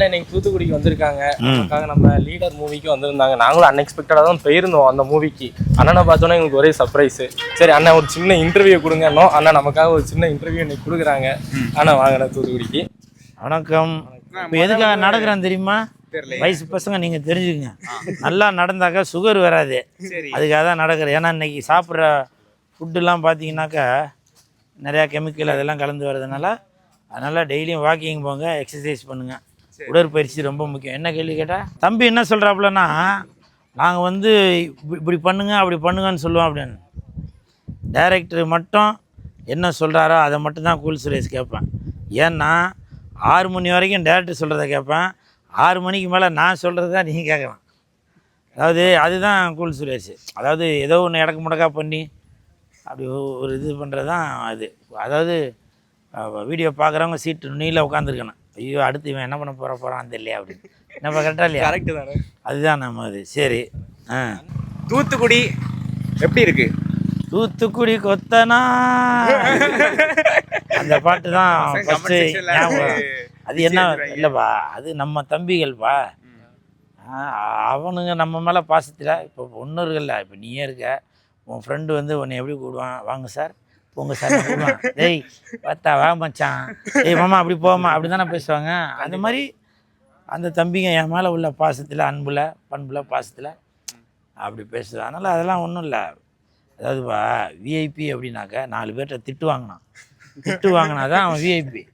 இன்னைக்கு தூத்துக்குடிக்கு வந்திருக்காங்க. அதுக்காக நம்ம லீடர் மூவிக்கு வந்திருந்தாங்க. நாங்களும் அன்எக்ஸ்பெக்டடாக தான் போயிருந்தோம் அந்த மூவிக்கு. அண்ணனை பார்த்தோன்னே எங்களுக்கு ஒரே சர்ப்ரைஸு. சரி அண்ணன் ஒரு சின்ன இன்டர்வியூ கொடுங்கன்னோ, அண்ணன் நமக்காக ஒரு சின்ன இன்டர்வியூ இன்னைக்கு கொடுக்குறாங்க. அண்ணன் வாங்கின தூத்துக்குடிக்கு. வணக்கம். இப்போ எதுக்காக நடக்கிறேன் தெரியுமா? வயசு பசங்க நீங்கள் தெரிஞ்சுக்கங்க. நல்லா நடந்தாக்கா சுகர் வராது, அதுக்காக தான் நடக்கிறேன். ஏன்னா இன்றைக்கி சாப்பிட்ற ஃபுட்டுலாம் பார்த்தீங்கன்னாக்கா நிறையா கெமிக்கல் அதெல்லாம் கலந்து வர்றதுனால, அதனால் டெய்லியும் வாக்கிங் போங்க, எக்ஸசைஸ் பண்ணுங்கள். உடற்பயிற்சி ரொம்ப முக்கியம். என்ன கேள்வி கேட்டால் தம்பி என்ன சொல்கிறாப்புலன்னா, நாங்கள் வந்து இப்படி பண்ணுங்க அப்படி பண்ணுங்கன்னு சொல்லுவோம் அப்படின்னு. டைரக்டர் மட்டும் என்ன சொல்கிறாரோ அதை மட்டும்தான் கூல் சுரேஷ் கேட்பேன். ஏன்னா 6 மணி வரைக்கும் டேரக்டர் சொல்கிறத கேட்பேன். 6 மணிக்கு மேலே நான் சொல்கிறது தான் நீங்கள் கேட்கலாம். அதாவது அதுதான் கூல் சுரேஷ். அதாவது ஏதோ ஒன்று இடக்கு முடக்கா பண்ணி அப்படி ஒரு இது பண்ணுறது தான் அது. அதாவது வீடியோ பார்க்குறவங்க சீட்டு நுனியில் உட்காந்துருக்கணும். ஐயோ அடுத்து இவன் என்ன பண்ண போகிறான் தெரியலையா அப்படின்னு. என்னப்பா கரெக்டாக இல்லையா? கரெக்டு தானே, அதுதான் நம்ம அது. சரி. தூத்துக்குடி எப்படி இருக்கு? தூத்துக்குடி கொத்தனா அந்த பாட்டு தான் ஃபஸ்ட்டு ஞாபகம். அது என்ன இல்லைப்பா, அது நம்ம தம்பிகள்ப்பா. அவனுங்க நம்ம மேலே பாசத்தில் இப்போ ஒன்றும் இருக்குல்ல. இப்போ நீயே இருக்க, உன் ஃப்ரெண்டு வந்து உன்னை எப்படி கூடுவான், வாங்க சார் போங்க சார் கூடுவான். டேய் பார்த்தா வா மச்சான், ஏய் மாமா அப்படி போமா அப்படி தானே பேசுவாங்க. அந்த மாதிரி அந்த தம்பிங்க என் மேலே உள்ள பாசத்தில், அன்பில், பண்பில், பாசத்தில் அப்படி பேசுது. அதனால் அதெல்லாம் ஒன்றும் இல்லை. அதாவதுப்பா விஐபி அப்படின்னாக்கா 4 பேர்கிட்ட திட்டு வாங்கினா தான் அவன் விஐபி.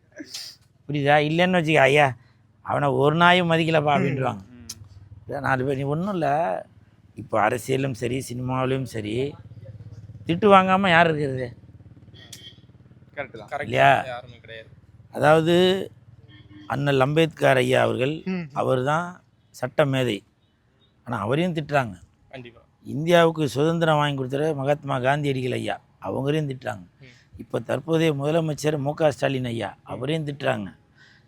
புரியுதா? இல்லைன்னு வச்சுக்க, ஐயா அவனை ஒரு நாயும் மதிக்கலப்பா அப்படின்ட்டுவாங்க. 4 பேர். நீ ஒன்றும் இல்லை. இப்போ அரசியலும் சரி சினிமாவிலும் சரி திட்டு வாங்காமல் யார் இருக்கிறது? கரெக்டு தான் இல்லையா? யாருமே கிடையாது. அதாவது அண்ணல் அம்பேத்கர் ஐயா அவர்கள், அவர் தான் சட்ட மேதை. ஆனால் அவரையும் திட்டுறாங்க. கண்டிப்பாக. இந்தியாவுக்கு சுதந்திரம் வாங்கி கொடுத்துற மகாத்மா காந்தியடிகள் ஐயா, அவங்களையும் திட்டுறாங்க. இப்போ தற்போதைய முதலமைச்சர் மு.க. ஸ்டாலின் ஐயா, அவரையும் திட்டுறாங்க.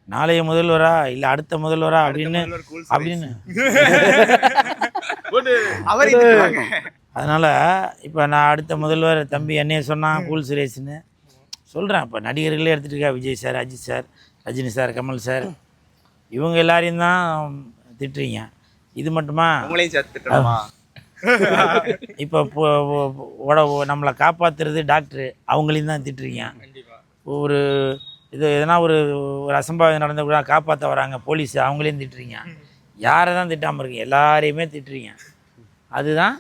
நாளைய முதல்வரா இல்லை அடுத்த முதல்வரா அப்படின்னு. அதனால் இப்போ நான் அடுத்த முதல்வர் தம்பி என்னைய சொன்னான் கூல் சுரேஷ்னு சொல்கிறேன். இப்போ நடிகர்களே எடுத்துகிட்டு இருக்கா, Vijay sir, Ajith sir, Rajini sir, Kamal sir, இவங்க எல்லாரையும் தான் திட்டுறீங்க. இது மட்டுமா? இப்போ நம்மளை காப்பாற்றுறது டாக்டரு, அவங்களையும் தான் திட்டுறீங்க. ஒரு இது எதனா ஒரு அசம்பாவிதம் நடந்த கூட காப்பாற்ற வராங்க போலீஸ், அவங்களையும் திட்டுறீங்க. யாரை தான் திட்டாமல் இருக்கீங்க? எல்லாரையுமே திட்டுறீங்க. அதுதான்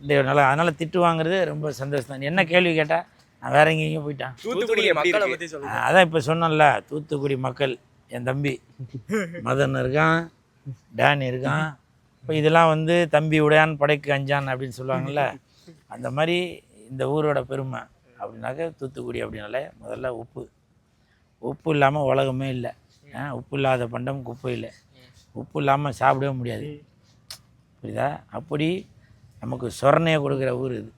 இந்த நல்லா. அதனால் திட்டு வாங்குறது ரொம்ப சந்தோஷம் தான். என்ன கேள்வி கேட்டால் நான் வேற எங்கேயும் போயிட்டேன். தூத்துக்குடி மக்களை பற்றி சொல்லுங்கள். அதான் இப்போ சொன்னேன்ல, தூத்துக்குடி மக்கள், என் தம்பி மதன் இருக்கான், டேன் இருக்கான். இப்போ இதெல்லாம் வந்து தம்பி உடையான் படைக்கு அஞ்சான் அப்படின்னு சொல்லுவாங்கள்ல, அந்த மாதிரி இந்த ஊரோட பெருமை அப்படின்னாக்க தூத்துக்குடி அப்படின்னாலே முதல்ல உப்பு இல்லாமல் உலகமே இல்லை. உப்பு இல்லாத பண்டம் குப்பை இல்லை. உப்பு இல்லாமல் சாப்பிடவே முடியாது. புரியுதா? அப்படி நமக்கு சொரணையை கொடுக்குற ஊர் இது.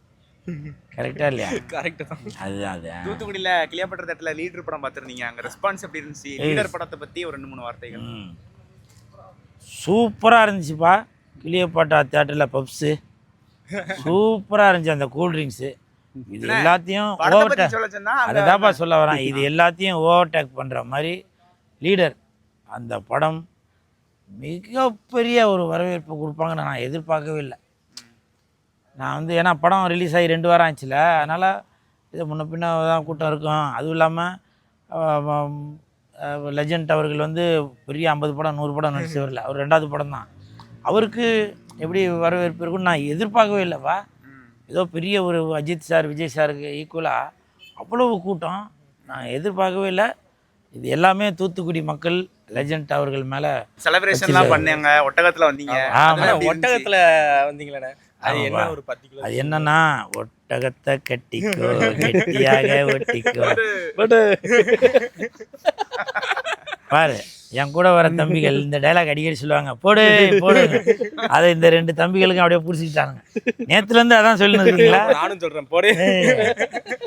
கரெக்டா இல்லையா? கரெக்ட் தான். அதுதான் அது. தூத்துக்குடியில் கிளியாப்பட்டர் தேட்டரில் லீடர் படம் பார்த்துருந்தீங்க. அங்கே ரெஸ்பான்ஸ் எப்படி இருந்துச்சு? லீடர் படத்தை பற்றி ஒரு 2-3 வார்த்தைகள். சூப்பராக இருந்துச்சுப்பா. கிளியாப்பட்டா தேட்டரில் பப்ஸு சூப்பராக இருந்துச்சு. அந்த கூல்ட்ரிங்க்ஸு இது எல்லாத்தையும் அதை தான்ப்பா சொல்ல வரேன். இது எல்லாத்தையும் ஓவர்டேக் பண்ணுற மாதிரி லீடர் அந்த படம் மிகப்பெரிய ஒரு வரவேற்பு கொடுப்பாங்கன்னு நான் எதிர்பார்க்கவே இல்லை. நான் வந்து ஏன்னா படம் ரிலீஸ் ஆகி 2 வாரம் ஆச்சுல, அதனால் இது முன்ன பின்ன தான் கூட்டம் இருக்கும். அதுவும் இல்லாமல் லெஜண்ட் அவர்கள் வந்து பெரிய 50 படம் 100 படம் நடிச்சு வரல, அவர் 2வது படம் தான். அவருக்கு எப்படி வரவேற்பு இருக்குன்னு நான் எதிர்பார்க்கவே இல்லைப்பா. ஏதோ பெரிய ஒரு அஜித் சார், விஜய் சாருக்கு ஈக்குவலாக அவ்வளவு கூட்டம் நான் எதிர்பார்க்கவே இல்லை. இது எல்லாமே தூத்துக்குடி மக்கள் லெஜண்ட் அவர்கள் மேலே செலிப்ரேஷன்லாம் பண்ணாங்க. ஒட்டகத்தில் வந்தீங்க. ஒட்டகத்தில் வந்தீங்களே, அது என்ன ஒரு பர்டிகுலர்? அது என்னன்னா, ஒட்டகத்தை கட்டிக்கோ கெட்டியாக ஒட்டிக்கோ பாரு. என் கூட வர தம்பிகள் இந்த டைலாக் அடிக்கடி சொல்லுவாங்க, போடு போடு. அதை இந்த 2 தம்பிகளுக்கும் அப்படியே பிடிச்சிக்கிட்டானுங்க. நேற்றுலேருந்து அதான் சொல்லிருக்கீங்களா? நானும் சொல்கிறேன் போடு.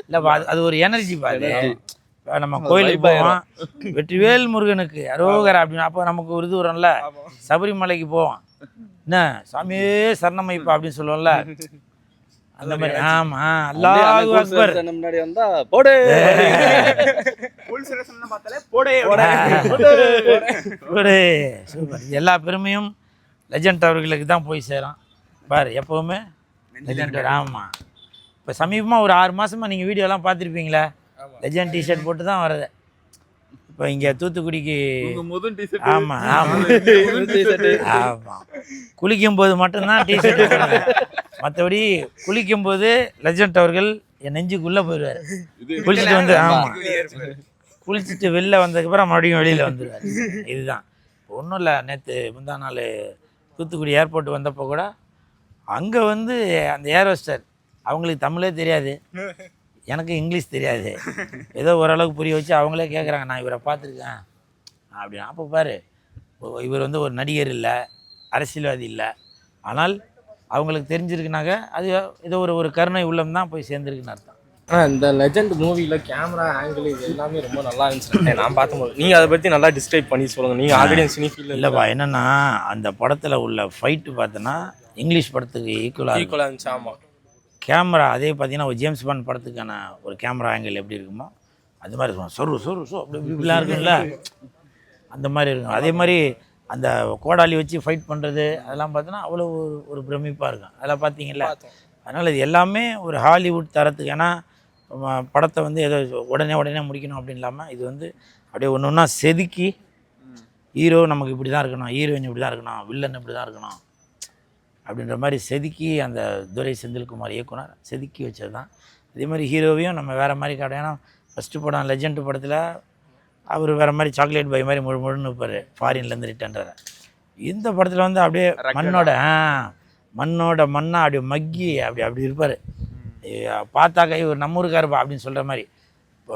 இல்லைப்பா, அது ஒரு எனர்ஜி பாரு. நம்ம கோயிலுக்கு போவோம், வெற்றிவேல் முருகனுக்கு அரோகரா அப்படின்னு. அப்போ நமக்கு ஒரு இது வரும்ல, சபரிமலைக்கு போவோம், என்ன சாமியே சரணமைப்பா அப்படின்னு சொல்லுவோம்ல. அந்த மாதிரி. ஆமா, அல்லாஹ் அக்பர். முன்னாடி வந்தா போடு ஃபுல் சிரசன் பார்த்தாலே போடே ஒரு சூப்பர். எல்லா பெருமையும் லெஜண்ட் அவர்களுக்கு தான் போய் சேரும் பாரு, எப்போவுமே லெஜண்ட். ஆமாம், இப்போ சமீபமாக ஒரு 6 மாதமாக நீங்கள் வீடியோலாம் பார்த்துருப்பீங்களே, லெஜண்ட் டிஷர்ட் போட்டு தான் வர்றது. இப்போ இங்கே தூத்துக்குடிக்கு ஆமாம் ஆமாம் ஆமாம், குளிக்கும் போது மட்டும்தான் டிஷர்ட் போடுவேன். மற்றபடி குளிக்கும் போது லெஜண்ட் அவர்கள் என் நெஞ்சுக்குள்ளே போயிடுவார். குளிச்சுட்டு வந்து ஆமாம், குளிச்சுட்டு வெளில வந்ததுக்கப்புறம் மறுபடியும் வெளியில் வந்துடுவார். இதுதான் ஒன்றும் இல்லை. நேற்று முந்தா நாள் தூத்துக்குடி ஏர்போர்ட் வந்தப்போ கூட அங்கே வந்து அந்த ஏரோஸ்டர், அவங்களுக்கு தமிழே தெரியாது, எனக்கு இங்கிலீஷ் தெரியாது, ஏதோ ஓரளவுக்கு புரிய வச்சு அவங்களே கேட்குறாங்க, நான் இவரை பார்த்துருக்கேன் அப்படின்னா. அப்போ பாரு, இவர் வந்து ஒரு நடிகர் இல்லை, அரசியல்வாதி இல்லை, ஆனால் அவங்களுக்கு தெரிஞ்சிருக்குனாக்க அது ஏதோ ஒரு கருணை உள்ளம் தான் போய் சேர்ந்துருக்குன்னு அர்த்தம். இந்த லெஜண்ட் மூவில கேமரா ஆங்கிள் இது எல்லாமே ரொம்ப நல்லா இருந்துச்சு நான் பார்க்கும்போது. நீங்க அதை பத்தி நல்லா டிஸ்கிரைப் பண்ணி சொல்லுங்க. நீங்க ஆல்ரெடி சினி ஃபீல்ட்ல இல்லைப்பா, என்னன்னா அந்த படத்தில் உள்ள ஃபைட்டு பார்த்தோன்னா இங்கிலீஷ் படத்துக்கு ஈக்குவலாக இருந்துச்சு. ஆமா, கேமரா அதே பார்த்தீங்கன்னா ஒரு ஜேம்ஸ் பாண்ட் படத்துக்கான ஒரு கேமரா ஆங்கிள் எப்படி இருக்குமோ அது மாதிரி இருக்கும். சொரு அப்படி இப்படிலாம் இருக்குல்ல, அந்த மாதிரி இருக்கும். அதே மாதிரி அந்த கோடாலி வச்சு ஃபைட் பண்ணுறது அதெல்லாம் பார்த்தோன்னா அவ்வளோ ஒரு பிரமிப்பாக இருக்கும். அதெல்லாம் பார்த்தீங்களா? அதனால் இது எல்லாமே ஒரு ஹாலிவுட் தரத்துக்கு. ஏன்னா படத்தை வந்து ஏதோ உடனே முடிக்கணும் அப்படின்னு இல்லாமல் இது வந்து அப்படியே ஒன்று ஒன்றா செதுக்கி, ஹீரோ நமக்கு இப்படி தான் இருக்கணும், ஹீரோயின் இப்படி தான் இருக்கணும், வில்லன் இப்படி தான் இருக்கணும் அப்படின்ற மாதிரி செதுக்கி அந்த துரை செந்தில்குமார் இயக்குனர் செதுக்கி வச்சது தான். அதே மாதிரி ஹீரோவையும் நம்ம வேறு மாதிரி காட்டும். ஏன்னா ஃபஸ்ட்டு படம் லெஜண்ட் படத்தில் அவர் வேறு மாதிரி சாக்லேட் பாய் மாதிரி முழுன்னு இருப்பார், ஃபாரின்லேருந்து ரிட்டர்ன்றார். இந்த படத்தில் வந்து அப்படியே மண்ணாக அப்படியே மக்கி அப்படி இருப்பார். பார்த்தாக்கா இவர் நம்ம ஊருக்காருப்பா அப்படின்னு சொல்கிற மாதிரி. இப்போ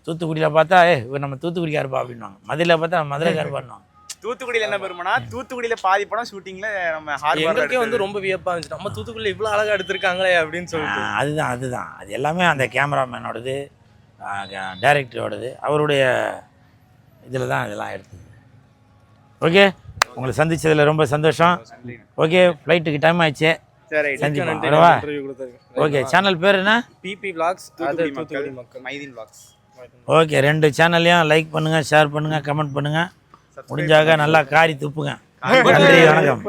தூத்துக்குடியில் பார்த்தா இவர் நம்ம தூத்துக்குடிக்காருப்பா அப்படின்வாங்க, மதுரையில் பார்த்தா நம்ம மதுரைக்காருப்பான்வாங்க. தூத்துக்குடியில் என்ன பெருமைனா, தூத்துக்குடியில் பாதி படம் ஷூட்டிங்கில் நம்ம ஹார்பர்க்கே வந்து ரொம்ப வியப்பாக இருந்துச்சு, நம்ம தூத்துக்குடியில் இவ்வளோ அழகாக எடுத்திருக்காங்களே அப்படின்னு சொல்லிட்டு. அதுதான் அது எல்லாமே அந்த கேமராமேனோடது, டைரக்டரோடது, அவருடைய இதில் தான் இதெல்லாம் எடுத்தது. ஓகே, உங்களை சந்திச்சதில் ரொம்ப சந்தோஷம். ஓகே, ஃப்ளைட்டுக்கு டைம் ஆயிடுச்சு, சந்திப்போம். ஓகே, சேனல் பேர் என்ன? பிபி விளாக்ஸ், தூத்துக்குடி மக்கள், மைதீன் விளாக்ஸ். ஓகே, 2 சேனல்லையும் லைக் பண்ணுங்கள், ஷேர் பண்ணுங்கள், கமெண்ட் பண்ணுங்கள், முடிஞ்சாக நல்லா காரி துப்புங்க. நன்றி, வணக்கம்.